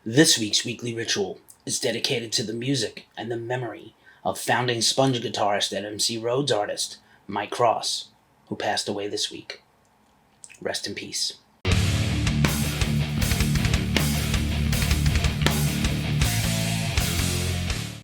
This week's weekly ritual is dedicated to the music and the memory of founding sponge guitarist and MC Rhodes artist Mike Cross, who passed away this week. Rest in peace.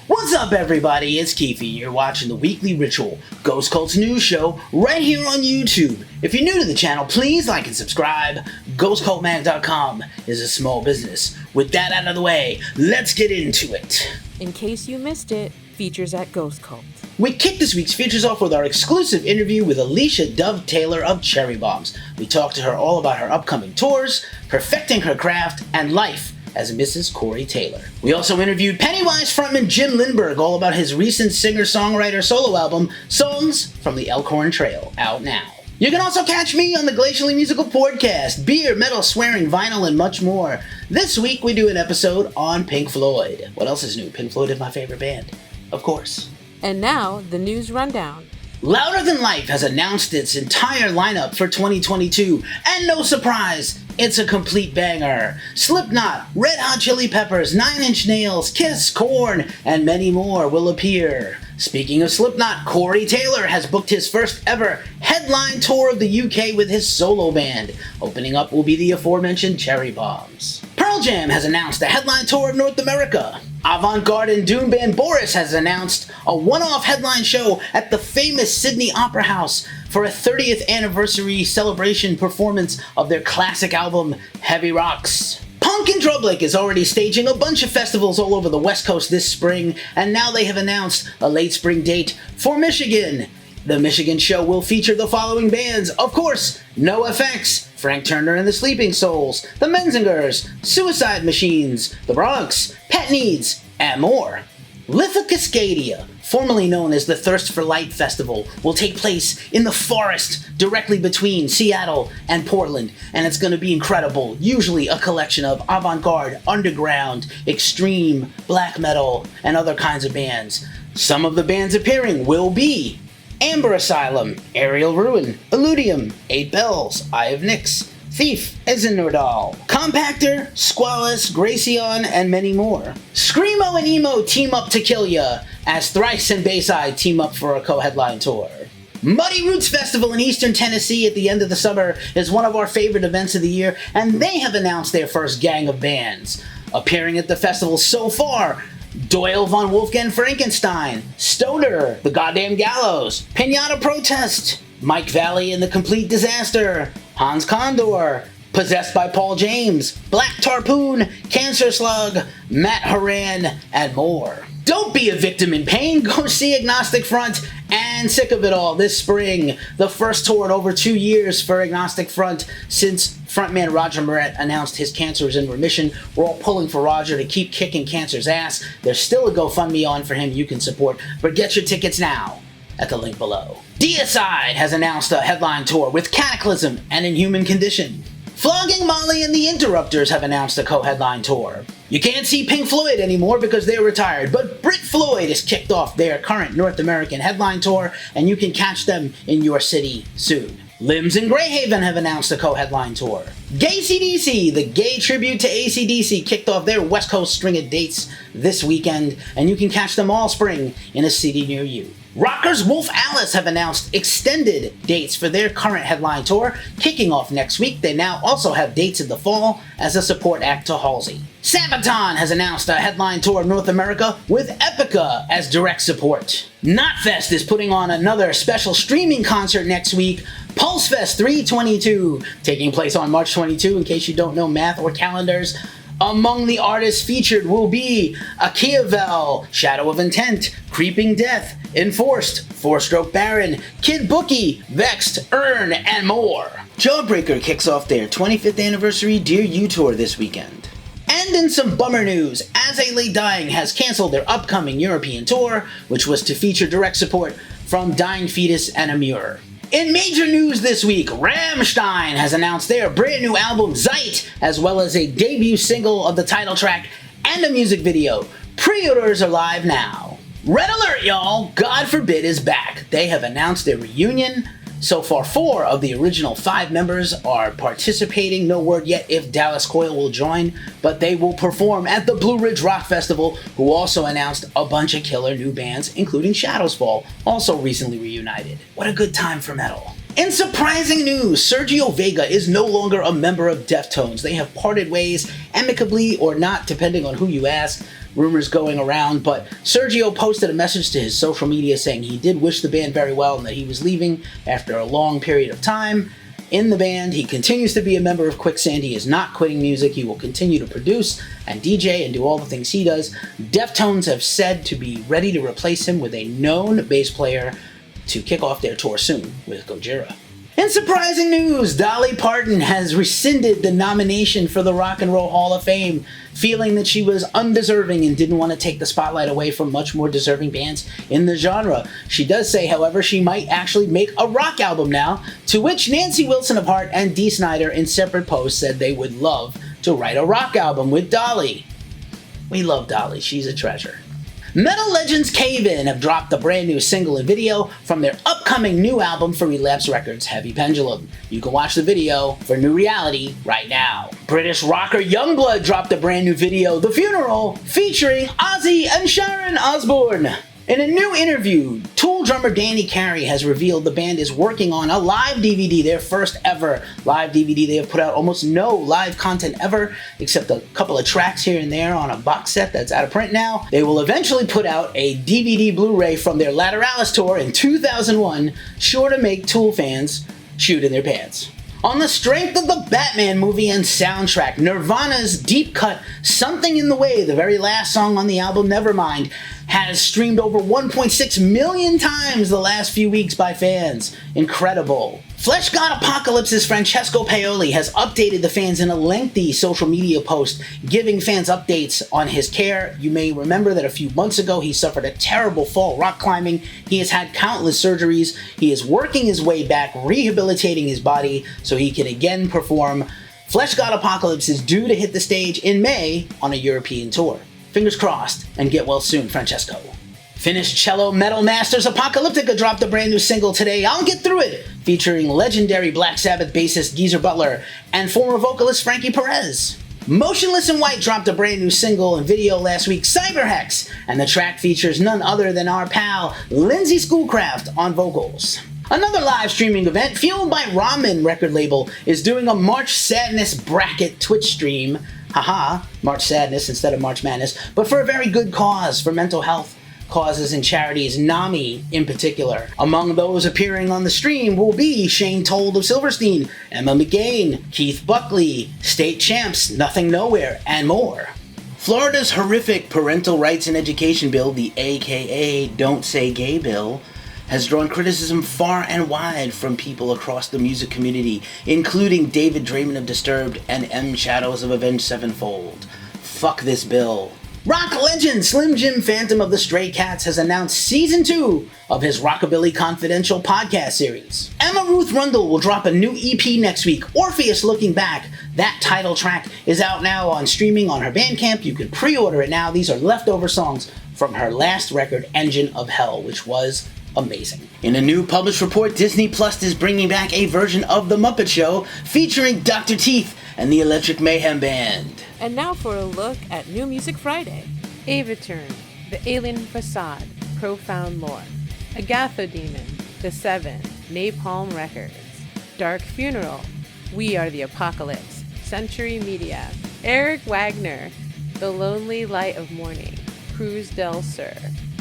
What's up, everybody? It's Keefe. You're watching the Weekly Ritual, Ghost Cult's news show, right here on YouTube. If you're new to the channel, please like and subscribe. GhostCultMag.com is a small business. With that out of the way, let's get into it. In case you missed it, features at Ghost Cult. We kick this week's features off with our exclusive interview with Alicia Dove Taylor of Cherry Bombs. We talked to her all about her upcoming tours, perfecting her craft, and life as Mrs. Corey Taylor. We also interviewed Pennywise frontman Jim Lindberg all about his recent singer-songwriter solo album, Songs from the Elkhorn Trail, out now. You can also catch me on the Glacially musical podcast, beer, metal, swearing, vinyl, and much more. This week we do an episode on Pink Floyd. What else is new? Pink Floyd is my favorite band, of course. And now, the news rundown. Louder Than Life has announced its entire lineup for 2022, and no surprise, it's a complete banger. Slipknot, Red Hot Chili Peppers, Nine Inch Nails, Kiss, Korn, and many more will appear. Speaking of Slipknot, Corey Taylor has booked his first ever headline tour of the UK with his solo band. Opening up will be the aforementioned Cherry Bombs. Pearl Jam has announced a headline tour of North America. Avant-garde and doom band Boris has announced a one-off headline show at the famous Sydney Opera House for a 30th anniversary celebration performance of their classic album, Heavy Rocks. Punk in Drublic is already staging a bunch of festivals all over the West Coast this spring, and now they have announced a late spring date for Michigan. The Michigan show will feature the following bands, of course, NoFX, Frank Turner and the Sleeping Souls, the Menzingers, Suicide Machines, the Bronx, Pet Needs, and more. Lithocascadia, formerly known as the Thirst for Light Festival, will take place in the forest directly between Seattle and Portland, and it's going to be incredible. Usually a collection of avant-garde, underground, extreme, black metal, and other kinds of bands. Some of the bands appearing will be Amber Asylum, Aerial Ruin, Illudium, 8 Bells, Eye of Nyx, Thief, Ezinordal, Compactor, Squalus, Gracion, and many more. Screamo and Emo team up to kill ya, as Thrice and Bayside team up for a co-headline tour. Muddy Roots Festival in Eastern Tennessee at the end of the summer is one of our favorite events of the year, and they have announced their first gang of bands. Appearing at the festival so far, Doyle von Wolfgang Frankenstein, Stoner, The Goddamn Gallows, Pinata Protest, Mike Valley and the Complete Disaster, Hans Condor, Possessed by Paul James, Black Tarpoon, Cancer Slug, Matt Horan, and more. Don't be a victim in pain. Go see Agnostic Front and Sick of It All this spring. The first tour in over 2 years for Agnostic Front since frontman Roger Moret announced his cancer is in remission. We're all pulling for Roger to keep kicking cancer's ass. There's still a GoFundMe on for him you can support, but get your tickets now at the link below. Deicide has announced a headline tour with Cataclysm and Inhuman Condition. Flogging Molly and the Interrupters have announced a co-headline tour. You can't see Pink Floyd anymore because they're retired, but Brit Floyd has kicked off their current North American headline tour, and you can catch them in your city soon. Limbs and Greyhaven have announced a co-headline tour. GayCDC, the gay tribute to AC/DC, kicked off their West Coast string of dates this weekend, and you can catch them all spring in a city near you. Rockers Wolf Alice have announced extended dates for their current headline tour, kicking off next week. They now also have dates in the fall as a support act to Halsey. Sabaton has announced a headline tour of North America with Epica as direct support. Knotfest is putting on another special streaming concert next week, Pulsefest 322, taking place on March 22, in case you don't know math or calendars. Among the artists featured will be Akiavel, Shadow of Intent, Creeping Death, Enforced, Four Stroke Baron, Kid Bookie, Vexed, Earn, and more. Jawbreaker kicks off their 25th anniversary Dear You tour this weekend. And in some bummer news, As I Lay Dying has canceled their upcoming European tour, which was to feature direct support from Dying Fetus and Amur. In major news this week, Rammstein has announced their brand new album Zeit, as well as a debut single of the title track and a music video. Pre-orders are live now. Red alert, y'all! God Forbid is back. They have announced their reunion So far, 4 of the original 5 members are participating. No word yet if Dallas Coyle will join, but they will perform at the Blue Ridge Rock Festival, who also announced a bunch of killer new bands, including Shadows Fall, also recently reunited. What a good time for metal. In surprising news, Sergio Vega is no longer a member of Deftones. They have parted ways, amicably or not, depending on who you ask. Rumors going around, but Sergio posted a message to his social media saying he did wish the band very well and that he was leaving after a long period of time in the band. He continues to be a member of Quicksand. He is not quitting music. He will continue to produce and DJ and do all the things he does. Deftones have said to be ready to replace him with a known bass player to kick off their tour soon with Gojira. In surprising news, Dolly Parton has rescinded the nomination for the Rock and Roll Hall of Fame, feeling that she was undeserving and didn't want to take the spotlight away from much more deserving bands in the genre. She does say, however, she might actually make a rock album now, to which Nancy Wilson of Heart and Dee Snider in separate posts said they would love to write a rock album with Dolly. We love Dolly, she's a treasure. Metal legends Cave In have dropped a brand new single and video from their upcoming new album for Relapse Records, Heavy Pendulum. You can watch the video for New Reality right now. British rocker Youngblood dropped a brand new video, The Funeral, featuring Ozzy and Sharon Osbourne. In a new interview, Tool drummer Danny Carey has revealed the band is working on a live DVD, their first ever live DVD. They have put out almost no live content ever, except a couple of tracks here and there on a box set that's out of print now. They will eventually put out a DVD Blu-ray from their Lateralis tour in 2001, sure to make Tool fans shoot in their pants. On the strength of the Batman movie and soundtrack, Nirvana's deep cut Something in the Way, the very last song on the album Nevermind, has streamed over 1.6 million times the last few weeks by fans. Incredible. Flesh God Apocalypse's Francesco Paoli has updated the fans in a lengthy social media post, giving fans updates on his care. You may remember that a few months ago he suffered a terrible fall rock climbing. He has had countless surgeries. He is working his way back, rehabilitating his body so he can again perform. Flesh God Apocalypse is due to hit the stage in May on a European tour. Fingers crossed, and get well soon, Francesco. Finnish cello metal masters Apocalyptica dropped a brand new single today, I'll Get Through It, featuring legendary Black Sabbath bassist Geezer Butler and former vocalist Frankie Perez. Motionless in White dropped a brand new single and video last week, Cyberhex, and the track features none other than our pal Lindsay Schoolcraft on vocals. Another live streaming event, fueled by Ramen record label, is doing a March Sadness bracket Twitch stream. Haha, March Sadness instead of March Madness, but for a very good cause, for mental health causes and charities, NAMI in particular. Among those appearing on the stream will be Shane Told of Silverstein, Emma McGain, Keith Buckley, State Champs, Nothing Nowhere, and more. Florida's horrific parental rights and education bill, the AKA Don't Say Gay bill, has drawn criticism far and wide from people across the music community, including David Draymond of Disturbed and M. Shadows of Avenged Sevenfold. Fuck this bill. Rock legend Slim Jim Phantom of the Stray Cats has announced Season 2 of his Rockabilly Confidential podcast series. Emma Ruth Rundle will drop a new EP next week, Orpheus Looking Back. That title track is out now on streaming on her Bandcamp. You can pre-order it now. These are leftover songs from her last record, Engine of Hell, which was amazing. In a new published report, Disney Plus is bringing back a version of The Muppet Show featuring Dr. Teeth and the Electric Mayhem Band. And now for a look at New Music Friday. Avaturn, The Alien Facade, Profound Lore. Agathodemon, The Seven, Napalm Records. Dark Funeral, We Are the Apocalypse, Century Media. Eric Wagner, The Lonely Light of Morning, Cruz del Sur.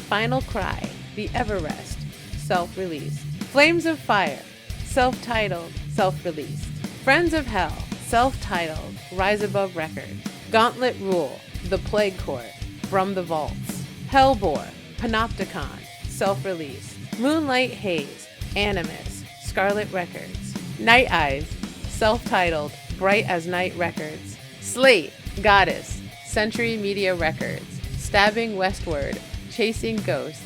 Final Cry, The Everrest, self-released. Flames of Fire, self-titled, self-released. Friends of Hell, self-titled, Rise Above Records. Gauntlet Rule, The Plague Court, From the Vaults. Hellbore, Panopticon, self-released. Moonlight Haze, Animus, Scarlet Records. Night Eyes, self-titled, Bright as Night Records. Slate, Goddess, Century Media Records. Stabbing Westward, Chasing Ghosts,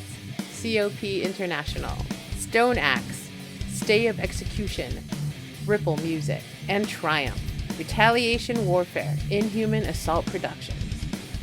COP International. Stone Axe, Stay of Execution, Ripple Music, and Triumph. Retaliation Warfare, Inhuman Assault Productions.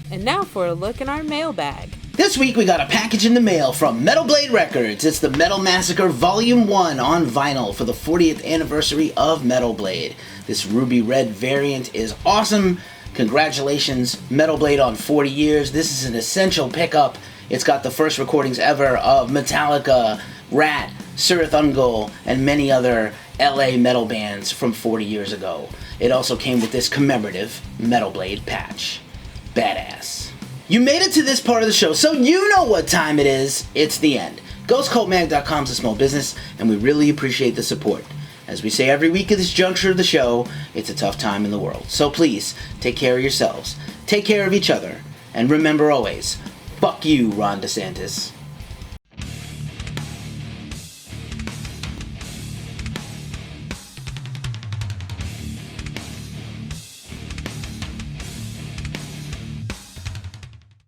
And now for a look in our mailbag. This week we got a package in the mail from Metal Blade Records. It's the Metal Massacre Volume 1 on vinyl for the 40th anniversary of Metal Blade. This ruby red variant is awesome. Congratulations, Metal Blade, on 40 years. This is an essential pickup. It's got the first recordings ever of Metallica, Rat, Cirith Ungol, and many other LA metal bands from 40 years ago. It also came with this commemorative Metal Blade patch. Badass. You made it to this part of the show, so you know what time it is. It's the end. GhostCultMag.com is a small business, and we really appreciate the support. As we say every week at this juncture of the show, it's a tough time in the world. So please, take care of yourselves, take care of each other, and remember always, fuck you, Ron DeSantis.